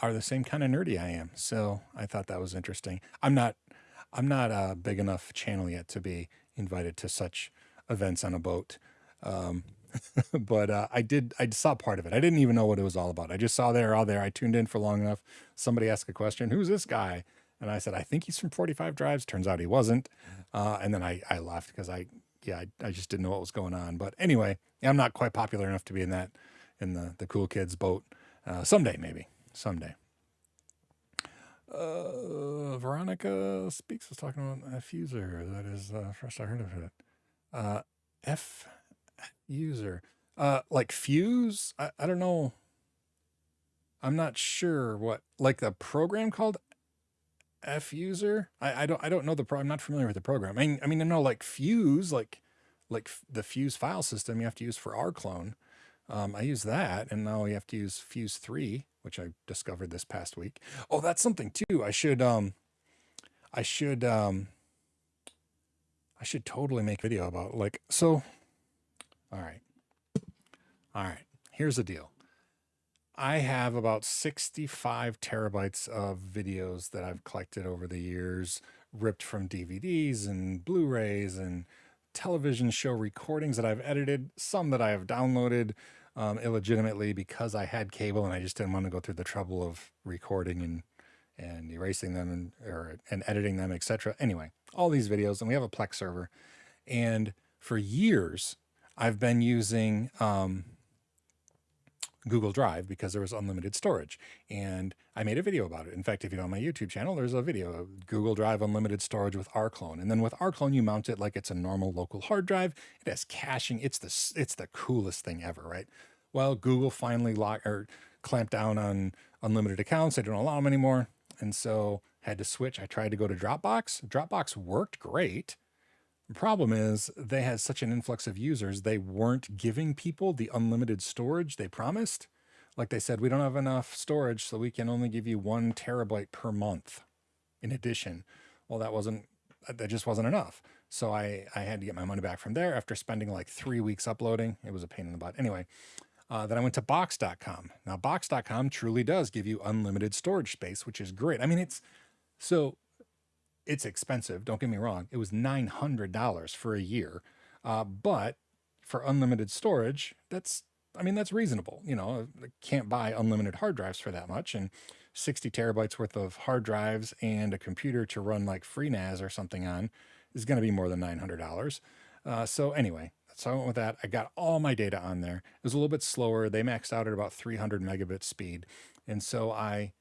[SPEAKER 1] the same kind of nerdy I am. So I thought that was interesting. I'm not a big enough channel yet to be invited to such events on a boat. But I saw part of it. I didn't even know what it was all about. I just saw they're all there. I tuned in for long enough. Somebody asked a question, who's this guy? And I said, I think he's from 45 Drives. Turns out he wasn't. And then I left because I just didn't know what was going on. But anyway, I'm not quite popular enough to be in the cool kids boat. Someday, maybe. Someday. Veronica Speaks was talking about F user. That is first I heard of it. F user. Like Fuse? I don't know. I'm not sure what, like the program called F user. I don't know I'm not familiar with the program. I mean I know like Fuse, like the Fuse file system you have to use for rclone. I use that, and now you have to use Fuse 3, which I discovered this past week. Oh, that's something too. I should totally make a video about like so. All right. All right. Here's the deal. I have about 65 terabytes of videos that I've collected over the years, ripped from DVDs and Blu-rays and television show recordings that I've edited, some that I have downloaded illegitimately because I had cable and I just didn't want to go through the trouble of recording and erasing them and editing them, etc. Anyway, all these videos, and we have a Plex server. And for years, I've been using Google Drive because there was unlimited storage. And I made a video about it. In fact, if you go on my YouTube channel, there's a video of Google Drive unlimited storage with rclone. And then with rclone, you mount it like it's a normal local hard drive. It has caching. It's the coolest thing ever, right? Well, Google finally clamped down on unlimited accounts. They don't allow them anymore. And so had to switch. I tried to go to Dropbox. Dropbox worked great. The problem is they had such an influx of users, they weren't giving people the unlimited storage they promised. Like they said, we don't have enough storage, so we can only give you 1 terabyte per month in addition. Well, that just wasn't enough. So I had to get my money back from there after spending like 3 weeks uploading. It was a pain in the butt. Anyway, then I went to box.com. Now, box.com truly does give you unlimited storage space, which is great. I mean, it's expensive. Don't get me wrong. It was $900 for a year. But for unlimited storage, that's reasonable. You know, I can't buy unlimited hard drives for that much. And 60 terabytes worth of hard drives and a computer to run like FreeNAS or something on is going to be more than $900. So anyway, so I went with that. I got all my data on there. It was a little bit slower. They maxed out at about 300 megabit speed. And so I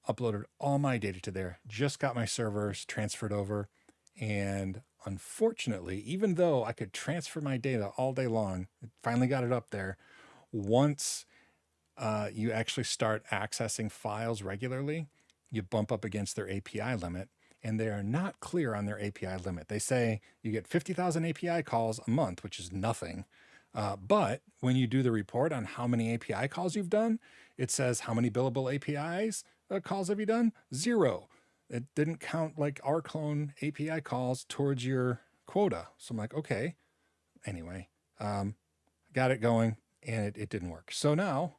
[SPEAKER 1] uploaded all my data to there, just got my servers transferred over. And unfortunately, even though I could transfer my data all day long, it finally got it up there. Once you actually start accessing files regularly, you bump up against their API limit, and they are not clear on their API limit. They say you get 50,000 API calls a month, which is nothing. But when you do the report on how many API calls you've done, it says how many billable APIs calls have you done? 0. It didn't count like rclone API calls towards your quota. So I'm like, okay. Anyway, got it going, and it didn't work. So now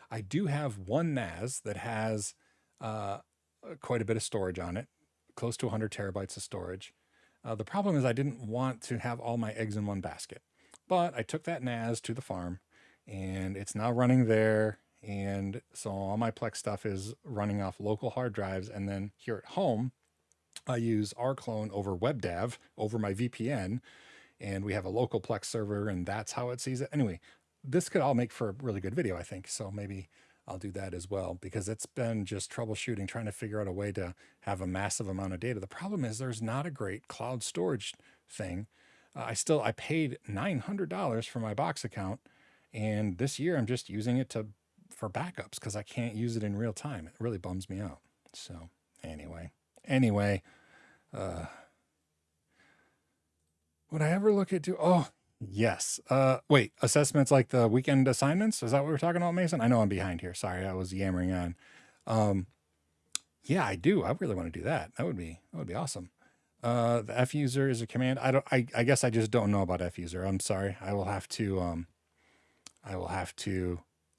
[SPEAKER 1] I do have one NAS that has quite a bit of storage on it, close to 100 terabytes of storage. The problem is I didn't want to have all my eggs in one basket. But I took that NAS to the farm, and it's now running there. And so all my Plex stuff is running off local hard drives. And then here at home, I use rclone over WebDAV over my VPN. And we have a local Plex server, and that's how it sees it. Anyway, this could all make for a really good video, I think. So maybe I'll do that as well, because it's been just troubleshooting, trying to figure out a way to have a massive amount of data. The problem is there's not a great cloud storage thing. I paid $900 for my box account, and this year I'm just using it for backups because I can't use it in real time. It really bums me out. So anyway, would I ever look into? Oh yes. Wait, assessments like the weekend assignments? Is that what we're talking about, Mason? I know I'm behind here. Sorry, I was yammering on. Yeah, I do. I really want to do that. That would be awesome. The F user is a command. I guess I just don't know about F user. I'm sorry. I will have to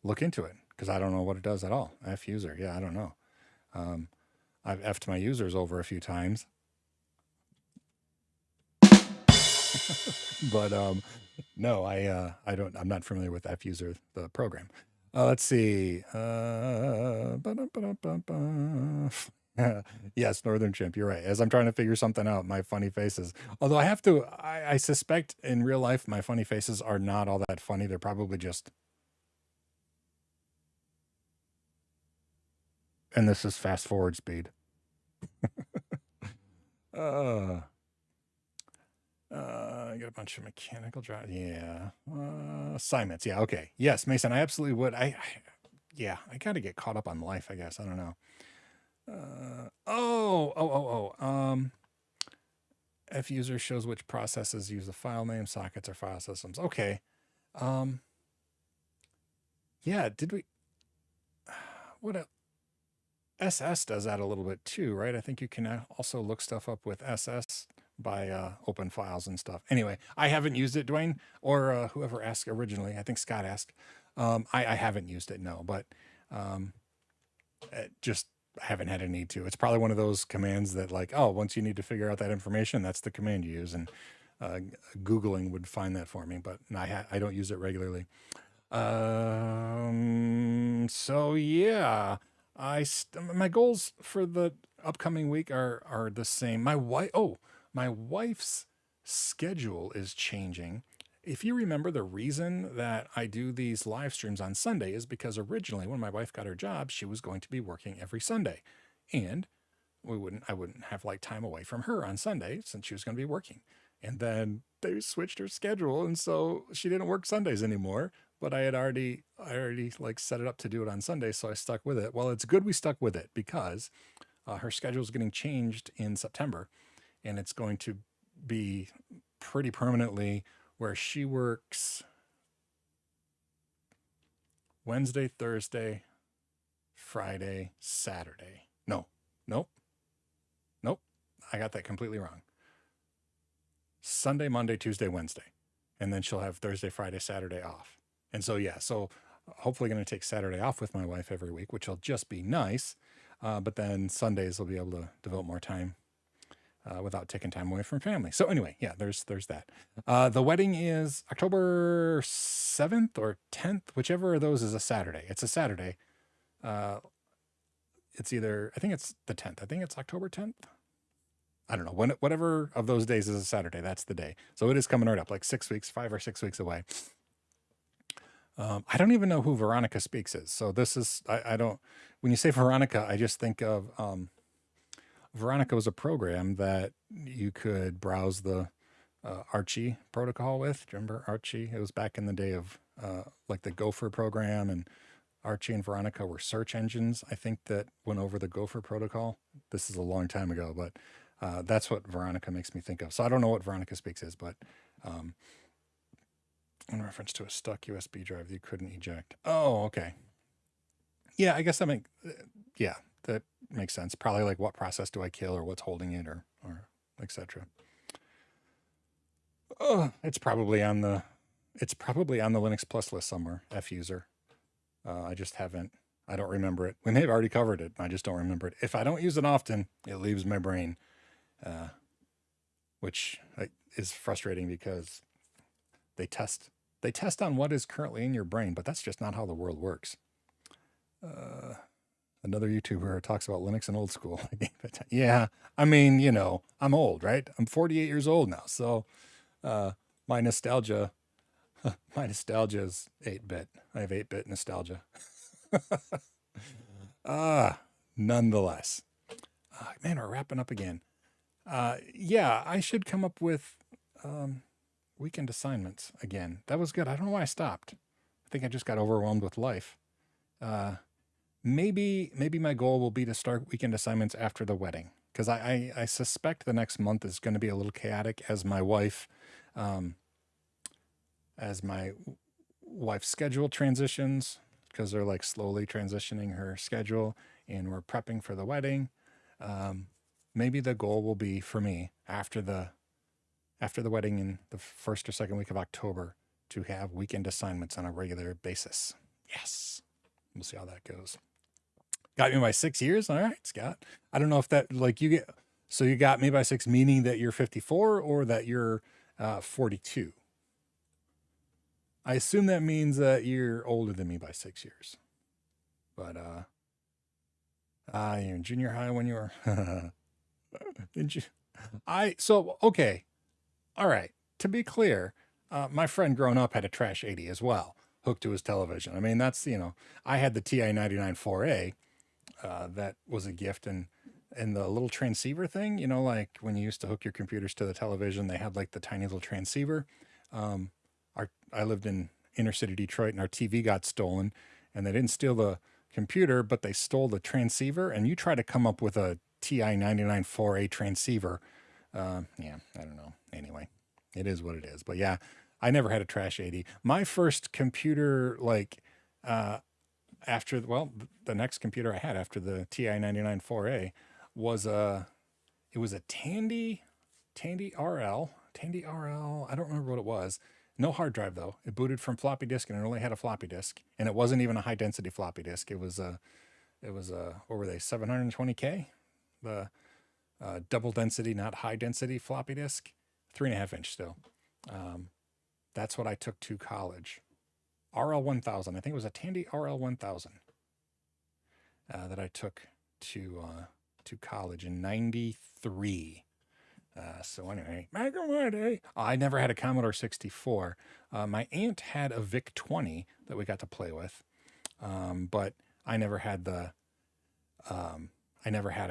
[SPEAKER 1] look into it because I don't know what it does at all. F user. Yeah, I don't know. I've F'd my users over a few times, but no, I'm not familiar with F user, the program. Let's see. Yes, Northern Chimp. You're right. As I'm trying to figure something out, my funny faces. Although I suspect in real life my funny faces are not all that funny. They're probably just. And this is fast forward speed. I got a bunch of mechanical drive. Yeah. Assignments. Yeah. Okay. Yes, Mason. I absolutely would. Yeah. I got to get caught up on life. I guess. I don't know. F user shows which processes use the file name, sockets, or file systems. Okay. Yeah. Did we? What else? SS does that a little bit too, right? I think you can also look stuff up with SS by open files and stuff. Anyway, I haven't used it, Dwayne, or whoever asked originally. I think Scott asked. I haven't used it, no, but just haven't had a need to. It's probably one of those commands that, like, oh, once you need to figure out that information, that's the command you use, and Googling would find that for me. But I don't use it regularly. So yeah. My goals for the upcoming week are the same. My wife's schedule is changing. If you remember, the reason that I do these live streams on Sunday is because originally when my wife got her job, she was going to be working every Sunday, and I wouldn't have like time away from her on Sunday since she was going to be working. And then they switched her schedule, and so she didn't work Sundays anymore. But I already like set it up to do it on Sunday, so I stuck with it. Well, it's good we stuck with it because her schedule is getting changed in September, and it's going to be pretty permanently where she works Wednesday, Thursday, Friday, Saturday. No, nope, nope. I got that completely wrong. Sunday, Monday, Tuesday, Wednesday. And then she'll have Thursday, Friday, Saturday off. And so, yeah, so hopefully going to take Saturday off with my wife every week, which will just be nice. But then Sundays will be able to devote more time without taking time away from family. So anyway, yeah, there's that. The wedding is October 7th or 10th, whichever of those is a Saturday. It's a Saturday. It's either, I think it's the 10th. I think it's October 10th. I don't know, whatever of those days is a Saturday, that's the day. So it is coming right up, like 5 or 6 weeks away. I don't even know who Veronica Speaks is. So this is, I don't, when you say Veronica, I just think of, Veronica was a program that you could browse the Archie protocol with. Do you remember Archie? It was back in the day of like the Gopher program, and Archie and Veronica were search engines, I think, that went over the Gopher protocol. This is a long time ago, but that's what Veronica makes me think of. So I don't know what Veronica Speaks is, but in reference to a stuck USB drive that you couldn't eject. Oh, okay. Yeah, I guess that makes sense. Probably like what process do I kill, or what's holding it, or etc. Oh, it's probably on the Linux Plus list somewhere. F user. I don't remember it. We may have already covered it. I just don't remember it. If I don't use it often, it leaves my brain, which is frustrating because they test on what is currently in your brain, but that's just not how the world works. Another YouTuber talks about Linux and old school. Yeah, I mean, I'm old, right? I'm 48 years old now, so my nostalgia is 8-bit. I have 8-bit nostalgia. Nonetheless. Man, we're wrapping up again. Yeah, I should come up with weekend assignments again. That was good. I don't know why I stopped. I think I just got overwhelmed with life. Maybe my goal will be to start weekend assignments after the wedding, because I suspect the next month is going to be a little chaotic as my wife's schedule transitions, because they're like slowly transitioning her schedule, and we're prepping for the wedding. Maybe the goal will be for me after the wedding in the first or second week of October to have weekend assignments on a regular basis. Yes. We'll see how that goes. Got me by 6 years. All right, Scott. I don't know if that, like, you got me by 6, meaning that you're 54 or that you're 42. I assume that means that you're older than me by 6 years. But you're in junior high when you were. Didn't you? Okay. All right. To be clear, my friend growing up had a Trash 80 as well, hooked to his television. I mean, that's, I had the TI 99 4A. That was a gift. And the little transceiver thing, like when you used to hook your computers to the television, they had like the tiny little transceiver. Um, I lived in inner city Detroit, and our TV got stolen, and they didn't steal the computer, but they stole the transceiver. And you try to come up with a TI 99 4A transceiver. Yeah, I don't know. Anyway, it is what it is. But yeah, I never had a Trash 80. My first computer, like, the next computer I had after the TI 99 4A was it was a Tandy RL. I don't remember what it was. No hard drive though. It booted from floppy disk, and it only had a floppy disk, and it wasn't even a high density floppy disk. It was what were they, 720K? The double density, not high density floppy disk, 3.5 inch still. That's what I took to college. RL 1000. I think it was a Tandy RL 1000 that I took to college in '93. So anyway, back in my day, I never had a Commodore 64. My aunt had a VIC 20 that we got to play with, but I never had a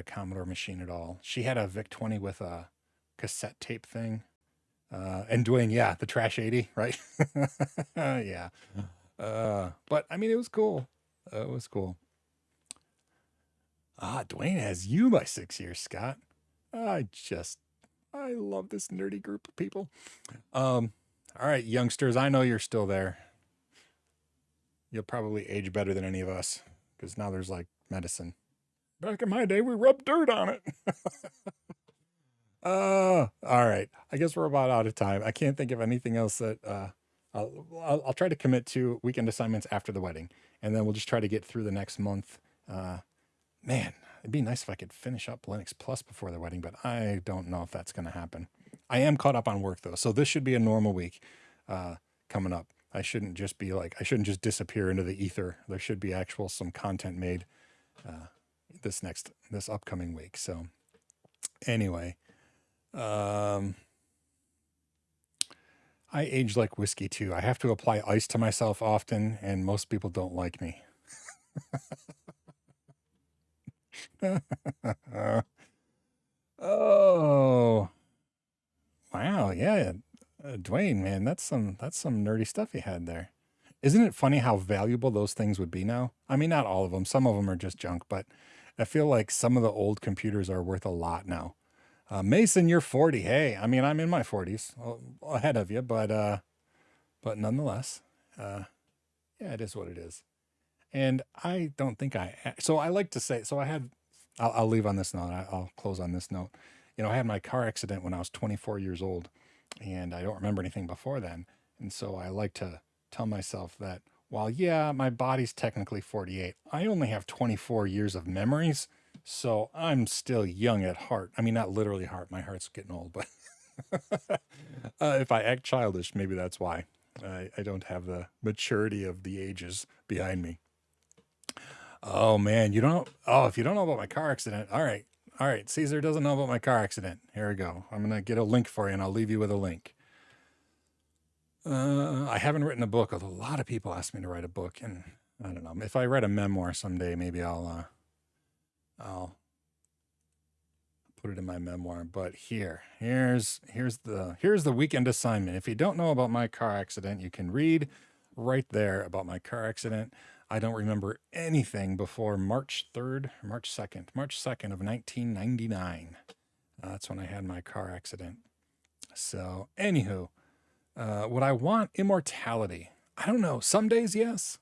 [SPEAKER 1] Commodore machine at all. She had a VIC 20 with a cassette tape thing. And Dwayne, yeah, the Trash 80, right? Yeah. But I mean, it was cool. It was cool. Dwayne has you by 6 years, Scott. I love this nerdy group of people. All right, youngsters, I know you're still there. You'll probably age better than any of us because now there's like medicine. Back in my day, we rubbed dirt on it. All right. I guess we're about out of time. I can't think of anything else that I'll try to commit to weekend assignments after the wedding, and then we'll just try to get through the next month. Man, it'd be nice if I could finish up Linux Plus before the wedding, but I don't know if that's going to happen. I am caught up on work though, so this should be a normal week coming up. I shouldn't just disappear into the ether. There should be some content made this upcoming week. So anyway, I age like whiskey too. I have to apply ice to myself often, and most people don't like me. Oh, wow. Yeah. Dwayne, man, that's some nerdy stuff you had there. Isn't it funny how valuable those things would be now? I mean, not all of them. Some of them are just junk, but I feel like some of the old computers are worth a lot now. Mason, you're 40. Hey, I mean, I'm in my 40s, ahead of you, but nonetheless, yeah, it is what it is. And I don't think so I like to say, so I'll leave on this note. I'll close on this note. I had my car accident when I was 24 years old, and I don't remember anything before then. And so I like to tell myself that while, yeah, my body's technically 48, I only have 24 years of memories. So I'm still young at heart. I mean, not literally heart. My heart's getting old, but if I act childish, maybe that's why. I don't have the maturity of the ages behind me. Oh man, if you don't know about my car accident, all right. Caesar doesn't know about my car accident. Here we go. I'm gonna get a link for you, and I'll leave you with a link. I haven't written a book, although a lot of people ask me to write a book, and I don't know. If I write a memoir someday, maybe I'll put it in my memoir. But here's the weekend assignment. If you don't know about my car accident, you can read right there about my car accident. I don't remember anything before March 2nd of 1999. That's when I had my car accident. So, anywho, would I want immortality? I don't know. Some days, yes.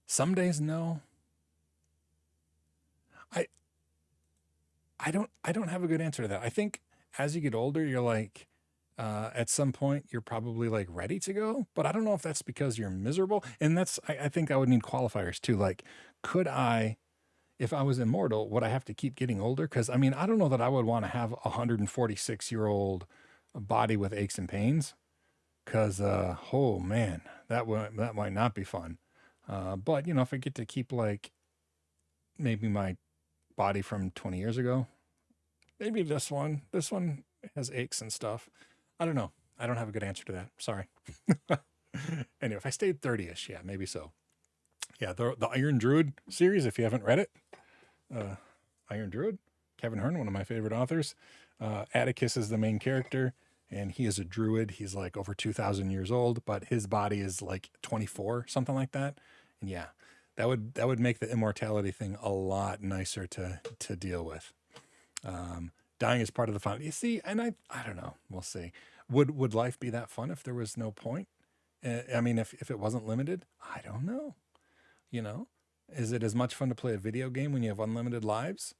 [SPEAKER 1] Some days, no. I don't have a good answer to that. I think as you get older, you're like, at some point, you're probably like ready to go. But I don't know if that's because you're miserable. And I think I would need qualifiers too. Like, could I, if I was immortal, would I have to keep getting older? Because I mean, I don't know that I would want to have a 146-year-old body with aches and pains. because oh man, that might not be fun. But you know, if I get to keep like maybe my body from 20 years ago, maybe this one has aches and stuff. I don't know. I don't have a good answer to that. Sorry. Anyway, if I stayed 30ish, yeah, maybe so. Yeah, the Iron Druid series, if you haven't read it, Iron Druid, Kevin Hearn, one of my favorite authors. Atticus is the main character, and he is a druid. He's like over 2,000 years old, but his body is like 24, something like that. And yeah, that would make the immortality thing a lot nicer to deal with. Dying is part of the fun. You see, and I don't know. We'll see. Would life be that fun if there was no point? I mean, if it wasn't limited, I don't know. You know, is it as much fun to play a video game when you have unlimited lives?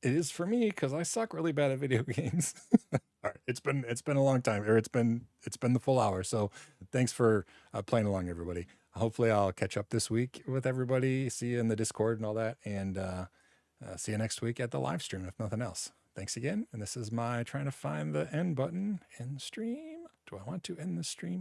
[SPEAKER 1] It is for me because I suck really bad at video games. All right, it's been a long time, or it's been the full hour. So thanks for playing along, everybody. Hopefully, I'll catch up this week with everybody. See you in the Discord and all that, and see you next week at the live stream, if nothing else. Thanks again. And this is my trying to find the end button in the stream. Do I want to end the stream?